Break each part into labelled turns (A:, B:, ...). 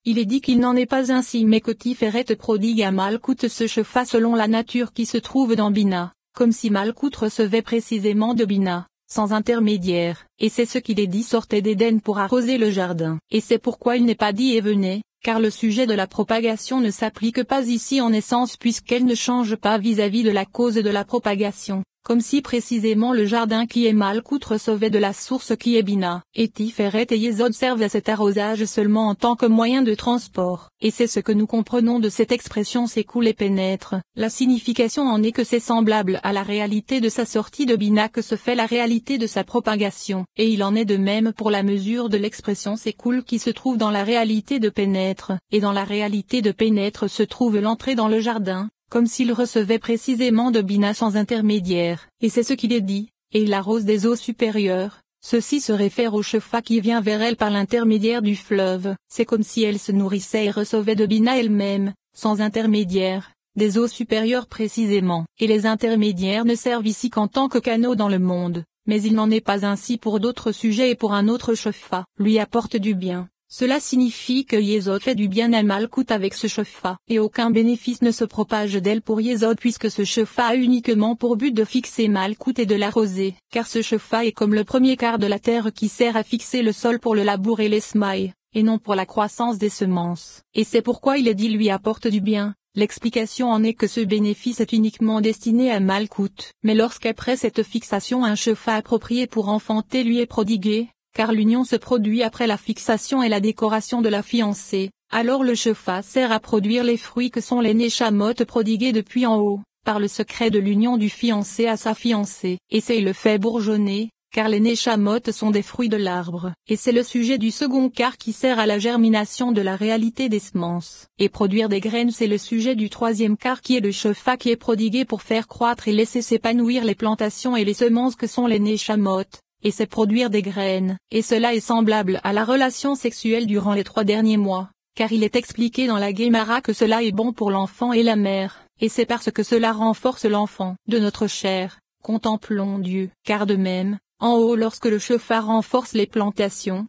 A: il est dit qu'il n'en est pas ainsi mais que Tiferet prodigue à Malkout ce Shefa selon la nature qui se trouve dans Bina, comme si Malkout recevait précisément de Bina, sans intermédiaire, et c'est ce qu'il est dit sortait d'Éden pour arroser le jardin. Et c'est pourquoi il n'est pas dit et venait, car le sujet de la propagation ne s'applique pas ici en essence puisqu'elle ne change pas vis-à-vis de la cause de la propagation. Comme si précisément le jardin qui est Malkout recevait de la source qui est Bina, et Tiferet et Yesod servent à cet arrosage seulement en tant que moyen de transport. Et c'est ce que nous comprenons de cette expression s'écoule et pénètre. La signification en est que c'est semblable à la réalité de sa sortie de Bina que se fait la réalité de sa propagation. Et il en est de même pour la mesure de l'expression s'écoule qui se trouve dans la réalité de pénètre, et dans la réalité de pénètre se trouve l'entrée dans le jardin, comme s'il recevait précisément de Bina sans intermédiaire, et c'est ce qu'il est dit, et il arrose des eaux supérieures. Ceci se réfère au Shefa qui vient vers elle par l'intermédiaire du fleuve, c'est comme si elle se nourrissait et recevait de Bina elle-même, sans intermédiaire, des eaux supérieures précisément, et les intermédiaires ne servent ici qu'en tant que canaux dans le monde, mais il n'en est pas ainsi pour d'autres sujets et pour un autre Shefa, lui apporte du bien. Cela signifie que Yesod fait du bien à Malkout avec ce Shefa, et aucun bénéfice ne se propage d'elle pour Yesod puisque ce Shefa a uniquement pour but de fixer Malkout et de l'arroser, car ce Shefa est comme le premier quart de la terre qui sert à fixer le sol pour le labour et l'esmail, et non pour la croissance des semences. Et c'est pourquoi il est dit lui apporte du bien. L'explication en est que ce bénéfice est uniquement destiné à Malkout, mais lorsqu'après cette fixation un Shefa approprié pour enfanter lui est prodigué, car l'union se produit après la fixation et la décoration de la fiancée, alors le Shefa sert à produire les fruits que sont les Neshamot prodigués depuis en haut, par le secret de l'union du fiancé à sa fiancée, et c'est le fait bourgeonner, car les Neshamot sont des fruits de l'arbre, et c'est le sujet du second quart qui sert à la germination de la réalité des semences, et produire des graines c'est le sujet du troisième quart qui est le Shefa qui est prodigué pour faire croître et laisser s'épanouir les plantations et les semences que sont les Neshamot. Et c'est produire des graines, et cela est semblable à la relation sexuelle durant les 3 derniers mois, car il est expliqué dans la Guémara que cela est bon pour l'enfant et la mère, et c'est parce que cela renforce l'enfant de notre chair. Contemplons Dieu, car de même, en haut lorsque le Shefa renforce les plantations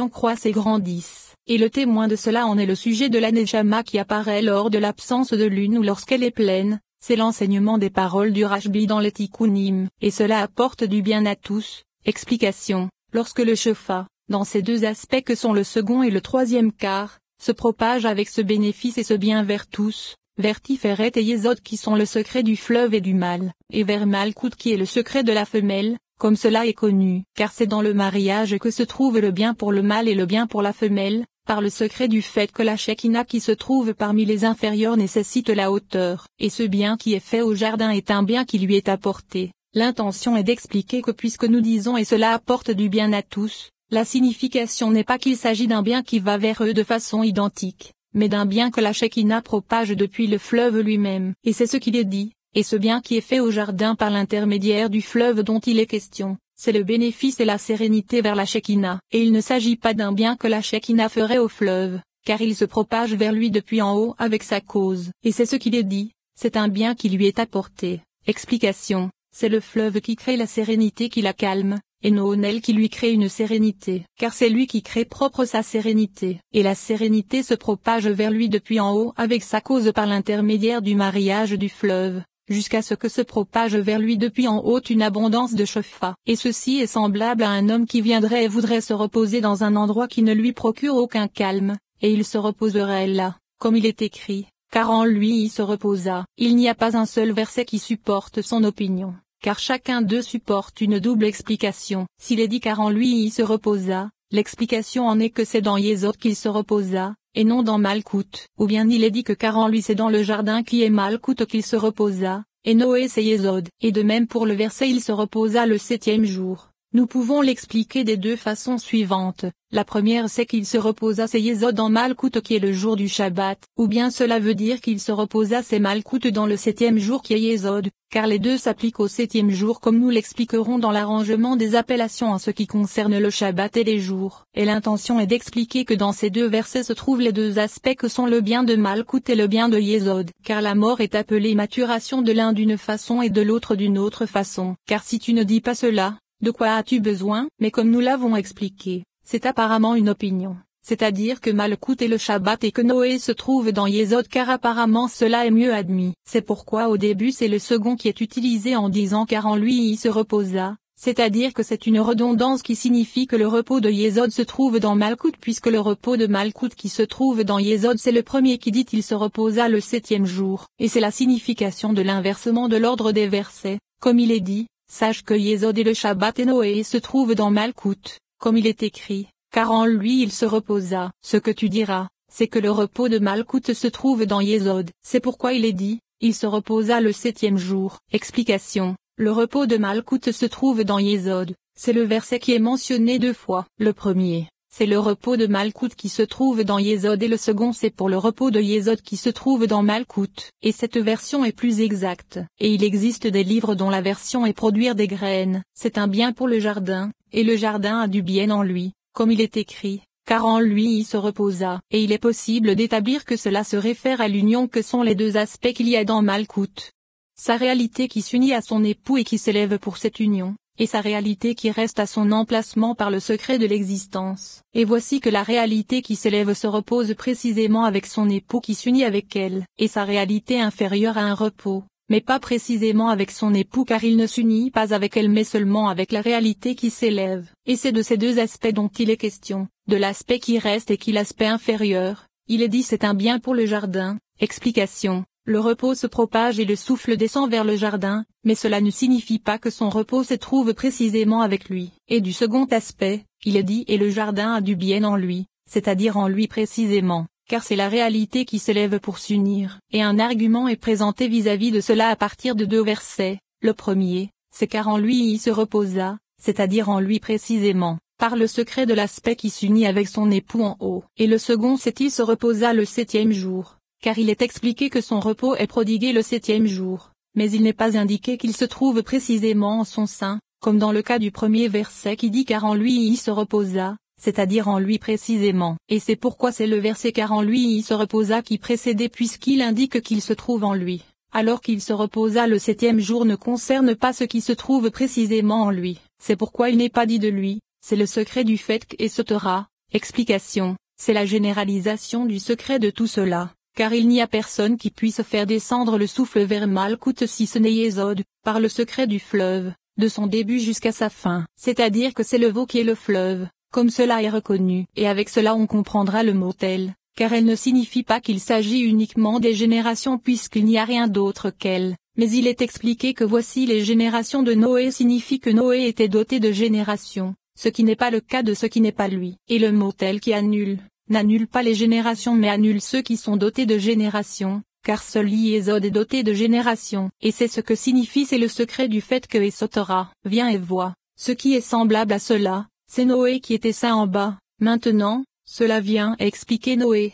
A: croissent et grandissent, et le témoin de cela en est le sujet de la Neshama qui apparaît lors de l'absence de l'une ou lorsqu'elle est pleine. C'est l'enseignement des paroles du Rashbi dans les Tikkunim, et cela apporte du bien à tous. Explication, lorsque le Shefa, dans ces deux aspects que sont le second et le troisième quart, se propage avec ce bénéfice et ce bien vers tous, vers Tiferet et Yesod qui sont le secret du fleuve et du mâle, et vers Malkout qui est le secret de la femelle, comme cela est connu, car c'est dans le mariage que se trouve le bien pour le mâle et le bien pour la femelle, par le secret du fait que la Shekinah qui se trouve parmi les inférieurs nécessite la hauteur, et ce bien qui est fait au jardin est un bien qui lui est apporté. L'intention est d'expliquer que puisque nous disons et cela apporte du bien à tous, la signification n'est pas qu'il s'agit d'un bien qui va vers eux de façon identique, mais d'un bien que la Shekinah propage depuis le fleuve lui-même, et c'est ce qu'il est dit, et ce bien qui est fait au jardin par l'intermédiaire du fleuve dont il est question. C'est le bénéfice et la sérénité vers la Shekinah, et il ne s'agit pas d'un bien que la Shekinah ferait au fleuve, car il se propage vers lui depuis en haut avec sa cause, et c'est ce qu'il est dit, c'est un bien qui lui est apporté. Explication, c'est le fleuve qui crée la sérénité qui la calme, et Noonel qui lui crée une sérénité, car c'est lui qui crée propre sa sérénité, et la sérénité se propage vers lui depuis en haut avec sa cause par l'intermédiaire du mariage du fleuve, jusqu'à ce que se propage vers lui depuis en haut une abondance de Shefa. Et ceci est semblable à un homme qui viendrait et voudrait se reposer dans un endroit qui ne lui procure aucun calme, et il se reposerait là, comme il est écrit, car en lui il se reposa. Il n'y a pas un seul verset qui supporte son opinion, car chacun d'eux supporte une double explication. S'il est dit car en lui il se reposa, l'explication en est que c'est dans Yesod qu'il se reposa, et non dans Malkout, ou bien il est dit que car en lui c'est dans le jardin qui est Malkout qu'il se reposa, et Noé c'est Yesod, et de même pour le verset il se reposa le 7e jour. Nous pouvons l'expliquer des deux façons suivantes. La première c'est qu'il se reposa c'est Yesod en Malkout qui est le jour du Shabbat, ou bien cela veut dire qu'il se reposa c'est Malkout dans le 7e jour qui est Yesod, car les deux s'appliquent au 7e jour comme nous l'expliquerons dans l'arrangement des appellations en ce qui concerne le Shabbat et les jours. Et l'intention est d'expliquer que dans ces deux versets se trouvent les deux aspects que sont le bien de Malkout et le bien de Yesod, car la mort est appelée maturation de l'un d'une façon et de l'autre d'une autre façon. Car si tu ne dis pas cela, de quoi as-tu besoin? Mais comme nous l'avons expliqué, c'est apparemment une opinion, c'est-à-dire que Malkout est le Shabbat et que Noé se trouve dans Yesod car apparemment cela est mieux admis. C'est pourquoi au début c'est le second qui est utilisé en disant car en lui il se reposa, c'est-à-dire que c'est une redondance qui signifie que le repos de Yesod se trouve dans Malkout puisque le repos de Malkout qui se trouve dans Yesod c'est le premier qui dit il se reposa le 7e jour, et c'est la signification de l'inversement de l'ordre des versets, comme il est dit, sache que Yesod est le Shabbat et Noé se trouve dans Malkout, comme il est écrit. Car en lui il se reposa. Ce que tu diras, c'est que le repos de Malkout se trouve dans Yesod. C'est pourquoi il est dit, il se reposa le 7e jour. Explication. Le repos de Malkout se trouve dans Yesod. C'est le verset qui est mentionné 2 fois. Le premier, c'est le repos de Malkout qui se trouve dans Yesod et le second c'est pour le repos de Yesod qui se trouve dans Malkout. Et cette version est plus exacte. Et il existe des livres dont la version est produire des graines. C'est un bien pour le jardin, et le jardin a du bien en lui. Comme il est écrit, car en lui il se reposa, et il est possible d'établir que cela se réfère à l'union que sont les deux aspects qu'il y a dans Malkout. Sa réalité qui s'unit à son époux et qui s'élève pour cette union, et sa réalité qui reste à son emplacement par le secret de l'existence. Et voici que la réalité qui s'élève se repose précisément avec son époux qui s'unit avec elle, et sa réalité inférieure à un repos, mais pas précisément avec son époux car il ne s'unit pas avec elle mais seulement avec la réalité qui s'élève. Et c'est de ces deux aspects dont il est question, de l'aspect qui reste et qui l'aspect inférieur. Il est dit c'est un bien pour le jardin. Explication. Le repos se propage et le souffle descend vers le jardin, mais cela ne signifie pas que son repos se trouve précisément avec lui. Et du second aspect, il est dit et le jardin a du bien en lui, c'est-à-dire en lui précisément. Car c'est la réalité qui s'élève pour s'unir. Et un argument est présenté vis-à-vis de cela à partir de 2 versets. Le premier, c'est car en lui il se reposa, c'est-à-dire en lui précisément, par le secret de l'aspect qui s'unit avec son époux en haut. Et le second c'est il se reposa le 7e jour, car il est expliqué que son repos est prodigué le 7e jour, mais il n'est pas indiqué qu'il se trouve précisément en son sein, comme dans le cas du premier verset qui dit car en lui il se reposa, c'est-à-dire en lui précisément. Et c'est pourquoi c'est le verset car en lui il se reposa qui précédait puisqu'il indique qu'il se trouve en lui. Alors qu'il se reposa le 7e jour ne concerne pas ce qui se trouve précisément en lui. C'est pourquoi il n'est pas dit de lui, c'est le secret du fait qu'est ce Torah. Explication, c'est la généralisation du secret de tout cela, car il n'y a personne qui puisse faire descendre le souffle vers Malkout si ce n'est Yesod, par le secret du fleuve, de son début jusqu'à sa fin. C'est-à-dire que c'est le veau qui est le fleuve. Comme cela est reconnu, et avec cela on comprendra le mot tel, car elle ne signifie pas qu'il s'agit uniquement des générations puisqu'il n'y a rien d'autre qu'elle, mais il est expliqué que voici les générations de Noé signifie que Noé était doté de générations, ce qui n'est pas le cas de ce qui n'est pas lui. Et le mot tel qui annule, n'annule pas les générations mais annule ceux qui sont dotés de générations, car seul Yesod est doté de générations. Et c'est ce que signifie c'est le secret du fait que Esotora, vient et voit, ce qui est semblable à cela. C'est Noé qui était saint en bas. Maintenant, cela vient expliquer Noé,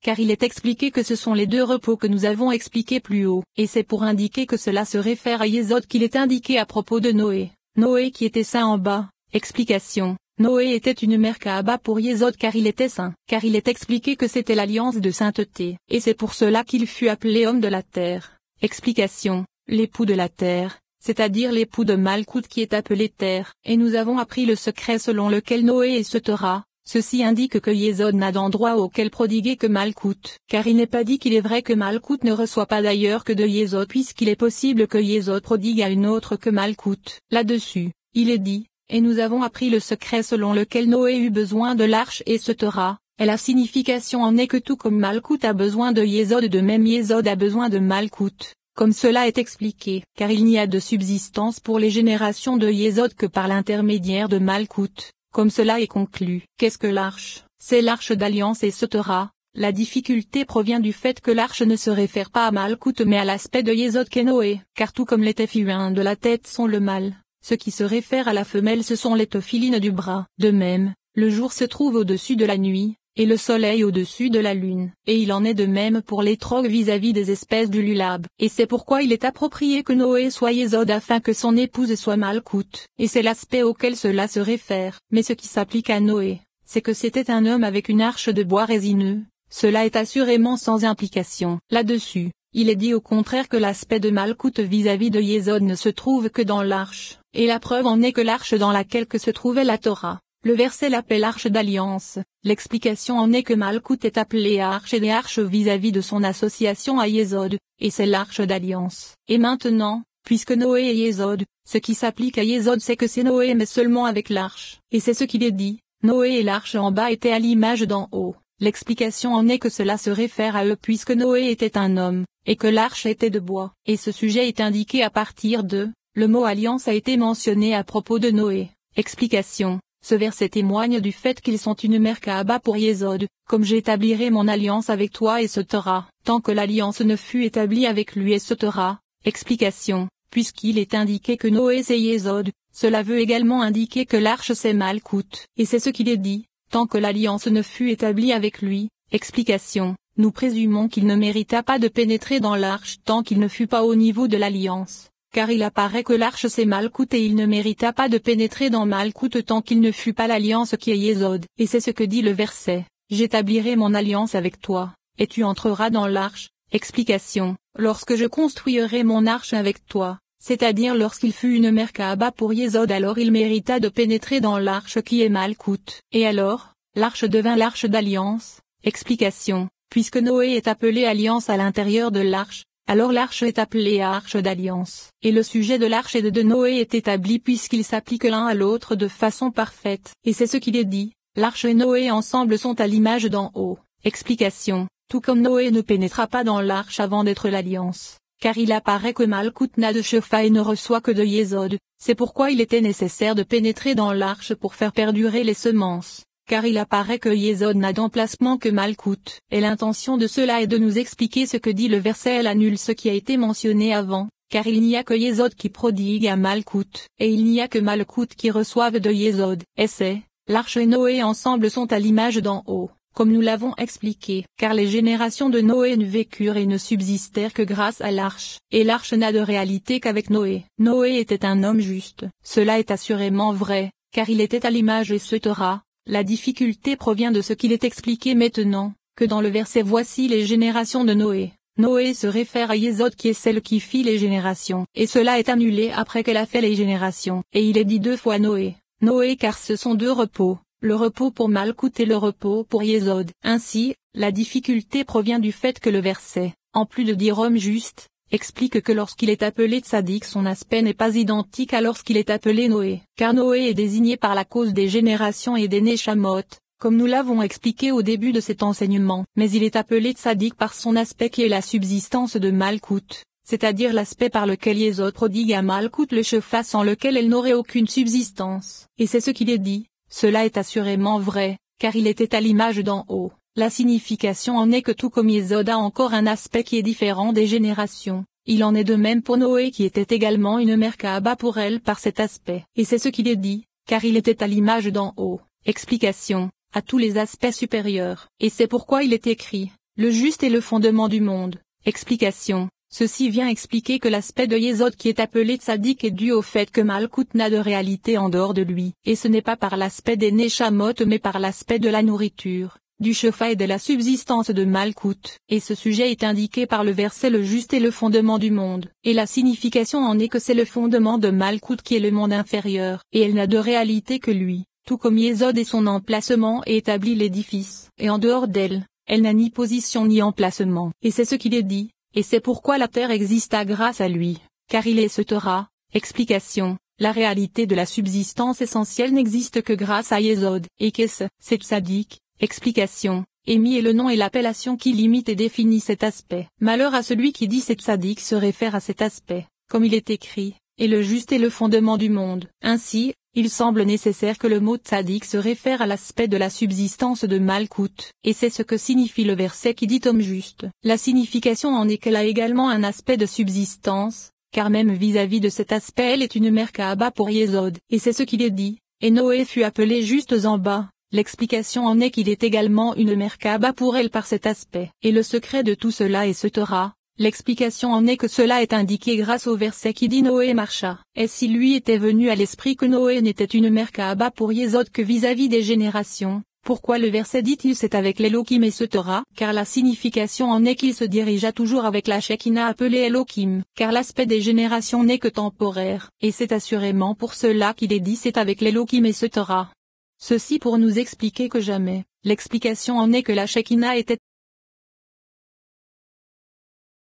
A: car il est expliqué que ce sont les 2 repos que nous avons expliqués plus haut. Et c'est pour indiquer que cela se réfère à Yesod qu'il est indiqué à propos de Noé. Noé qui était saint en bas. Explication. Noé était une mère Kaaba pour Yesod car il était saint. Car il est expliqué que c'était l'alliance de sainteté. Et c'est pour cela qu'il fut appelé homme de la terre. Explication. L'époux de la terre. C'est-à-dire l'époux de Malkout qui est appelé terre, et nous avons appris le secret selon lequel Noé est ce Torah. Ceci indique que Yesod n'a d'endroit auquel prodiguer que Malkout, car il n'est pas dit qu'il est vrai que Malkout ne reçoit pas d'ailleurs que de Yesod puisqu'il est possible que Yesod prodigue à une autre que Malkout. Là-dessus, il est dit, et nous avons appris le secret selon lequel Noé eut besoin de l'arche et ce Torah, et la signification en est que tout comme Malkout a besoin de Yesod de même Yesod a besoin de Malkout. Comme cela est expliqué, car il n'y a de subsistance pour les générations de Yesod que par l'intermédiaire de Malkout, comme cela est conclu. Qu'est-ce que l'arche? C'est l'arche d'alliance et ce Torah. La difficulté provient du fait que l'arche ne se réfère pas à Malkout mais à l'aspect de Yesod qu'est Noé, car tout comme les téphilines de la tête sont le mâle, ce qui se réfère à la femelle ce sont les téphilines du bras. De même, le jour se trouve au-dessus de la nuit, et le soleil au-dessus de la lune. Et il en est de même pour les trogues vis-à-vis des espèces du lulab. Et c'est pourquoi il est approprié que Noé soit Yesod afin que son épouse soit Malkout. Et c'est l'aspect auquel cela se réfère. Mais ce qui s'applique à Noé, c'est que c'était un homme avec une arche de bois résineux. Cela est assurément sans implication. Là-dessus, il est dit au contraire que l'aspect de Malkout vis-à-vis de Yesod ne se trouve que dans l'arche. Et la preuve en est que l'arche dans laquelle que se trouvait la Torah, le verset l'appelle arche d'alliance. L'explication en est que Malkout est appelé arche et des arches vis-à-vis de son association à Yesod, et c'est l'arche d'alliance. Et maintenant, puisque Noé est Yesod, ce qui s'applique à Yesod c'est que c'est Noé mais seulement avec l'arche. Et c'est ce qu'il est dit, Noé et l'arche en bas étaient à l'image d'en haut. L'explication en est que cela se réfère à eux puisque Noé était un homme, et que l'arche était de bois. Et ce sujet est indiqué à partir de, le mot alliance a été mentionné à propos de Noé. Explication. Ce verset témoigne du fait qu'ils sont une merkaba pour Yesod, comme j'établirai mon alliance avec toi et Sotera, tant que l'alliance ne fut établie avec lui et Sotera. Explication. Puisqu'il est indiqué que Noé c'est Yesod, cela veut également indiquer que l'arche c'est Malkout, et c'est ce qu'il est dit, tant que l'alliance ne fut établie avec lui. Explication. Nous présumons qu'il ne mérita pas de pénétrer dans l'arche tant qu'il ne fut pas au niveau de l'alliance. Car il apparaît que l'arche c'est Malkout et il ne mérita pas de pénétrer dans Malkout tant qu'il ne fut pas l'alliance qui est Yesod. Et c'est ce que dit le verset. J'établirai mon alliance avec toi, et tu entreras dans l'arche. Explication. Lorsque je construirai mon arche avec toi, c'est-à-dire lorsqu'il fut une merkaba pour Yesod alors il mérita de pénétrer dans l'arche qui est Malkout. Et alors, l'arche devint l'arche d'alliance. Explication. Puisque Noé est appelé alliance à l'intérieur de l'arche, alors l'arche est appelée arche d'alliance. Et le sujet de l'arche et de Noé est établi puisqu'ils s'appliquent l'un à l'autre de façon parfaite. Et c'est ce qu'il est dit, l'arche et Noé ensemble sont à l'image d'en haut. Explication. Tout comme Noé ne pénétra pas dans l'arche avant d'être l'alliance. Car il apparaît que Malkout n'a de Shefa et ne reçoit que de Yesod, c'est pourquoi il était nécessaire de pénétrer dans l'arche pour faire perdurer les semences. Car il apparaît que Yesod n'a d'emplacement que Malkout. Et l'intention de cela est de nous expliquer ce que dit le verset elle annule ce qui a été mentionné avant, car il n'y a que Yesod qui prodigue à Malkout, et il n'y a que Malkout qui reçoive de Yesod. Et c'est, l'arche et Noé ensemble sont à l'image d'en haut, comme nous l'avons expliqué, car les générations de Noé ne vécurent et ne subsistèrent que grâce à l'arche, et l'arche n'a de réalité qu'avec Noé. Noé était un homme juste. Cela est assurément vrai, car il était à l'image et Sotera. La difficulté provient de ce qu'il est expliqué maintenant, que dans le verset voici les générations de Noé. Noé se réfère à Yesod qui est celle qui fit les générations, et cela est annulé après qu'elle a fait les générations, et il est dit deux fois Noé. Noé car ce sont deux repos, le repos pour Malkout et le repos pour Yesod. Ainsi, la difficulté provient du fait que le verset, en plus de dire homme juste, explique que lorsqu'il est appelé Tzadik son aspect n'est pas identique à lorsqu'il est appelé Noé, car Noé est désigné par la cause des générations et des Neshamot, comme nous l'avons expliqué au début de cet enseignement, mais il est appelé Tzadik par son aspect qui est la subsistance de Malkout, c'est-à-dire l'aspect par lequel Yesod prodigue à Malkout le Shefa sans lequel elle n'aurait aucune subsistance. Et c'est ce qu'il est dit, cela est assurément vrai, car il était à l'image d'en haut. La signification en est que tout comme Yesod a encore un aspect qui est différent des générations, il en est de même pour Noé qui était également une merkaba pour elle par cet aspect. Et c'est ce qu'il est dit, car il était à l'image d'en haut. Explication, à tous les aspects supérieurs. Et c'est pourquoi il est écrit, le juste est le fondement du monde. Explication, ceci vient expliquer que l'aspect de Yesod qui est appelé Tzadik est dû au fait que Malkout n'a de réalité en dehors de lui. Et ce n'est pas par l'aspect des Neshamot mais par l'aspect de la nourriture, du Shefa et de la subsistance de Malkout. Et ce sujet est indiqué par le verset le juste est le fondement du monde. Et la signification en est que c'est le fondement de Malkout qui est le monde inférieur. Et elle n'a de réalité que lui, tout comme Yesod est son emplacement et établit l'édifice. Et en dehors d'elle, elle n'a ni position ni emplacement. Et c'est ce qu'il est dit, et c'est pourquoi la terre exista grâce à lui, car il est Sotera. Explication. La réalité de la subsistance essentielle n'existe que grâce à Yesod. Et qu'est-ce? C'est Tzadik. Explication. Émis est le nom et l'appellation qui limite et définit cet aspect. Malheur à celui qui dit c'est Tzadik se réfère à cet aspect, comme il est écrit, et le juste est le fondement du monde. Ainsi, il semble nécessaire que le mot Tzadik se réfère à l'aspect de la subsistance de Malkout, et c'est ce que signifie le verset qui dit homme juste. La signification en est qu'elle a également un aspect de subsistance, car même vis-à-vis de cet aspect elle est une merkaba pour Yesod, et c'est ce qu'il est dit, et Noé fut appelé juste en bas. L'explication en est qu'il est également une merkaba pour elle par cet aspect. Et le secret de tout cela est Sotera. L'explication en est que cela est indiqué grâce au verset qui dit Noé marcha. Et si lui était venu à l'esprit que Noé n'était une merkaba pour Yesod que vis-à-vis des générations, pourquoi le verset dit-il c'est avec l'Elohim et Sotera? Car la signification en est qu'il se dirigea toujours avec la Shekinah appelée Elohim, car l'aspect des générations n'est que temporaire, et c'est assurément pour cela qu'il est dit c'est avec l'Elohim et Sotera. Ceci pour nous expliquer que jamais, l'explication en est que la Shekinah était